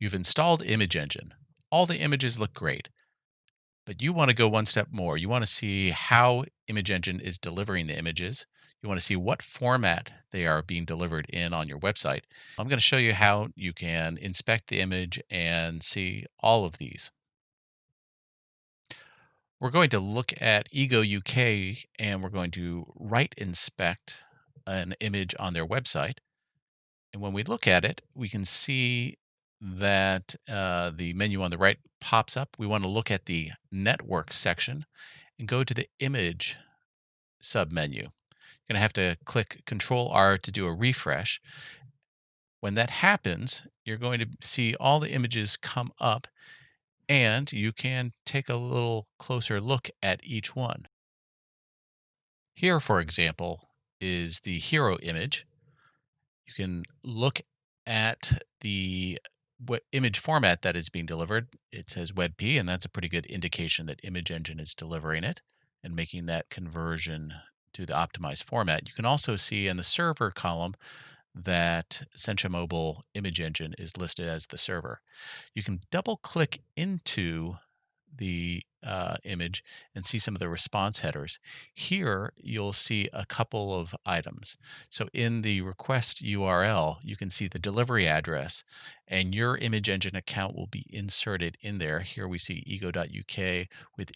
You've installed ImageEngine. All the images look great, but you want to go one step more. You want to see how ImageEngine is delivering the images. You want to see what format they are being delivered in on your website. I'm going to show you how you can inspect the image and see all of these. We're going to look at Ego UK and we're going to right inspect an image on their website. And when we look at it, we can see that the menu on the right pops up. We want to look at the network section and go to the image submenu. You're going to have to click Control R to do a refresh. When that happens, you're going to see all the images come up and you can take a little closer look at each one. Here, for example, is the hero image. You can look at the what image format that is being delivered. It says WebP, and that's a pretty good indication that ImageEngine is delivering it and making that conversion to the optimized format. You can also see in the server column that Sencha Mobile ImageEngine is listed as the server. You can double click into the image and see some of the response headers. Here, you'll see a couple of items. So in the request URL, you can see the delivery address, and your ImageEngine account will be inserted in there. Here we see ego.uk with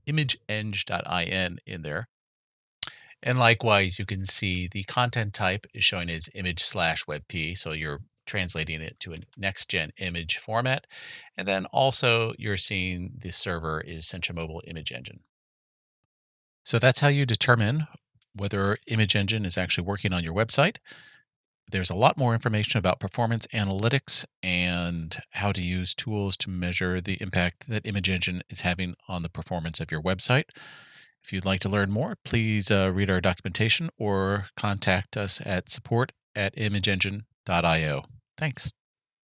imageng.in in there. And likewise, you can see the content type is showing as image/webp. So you're translating it to a next gen image format. And then also you're seeing the server is Sencha Mobile ImageEngine. So that's how you determine whether ImageEngine is actually working on your website. There's a lot more information about performance analytics and how to use tools to measure the impact that ImageEngine is having on the performance of your website. If you'd like to learn more, please read our documentation or contact us at support@imageengine.io. Thanks.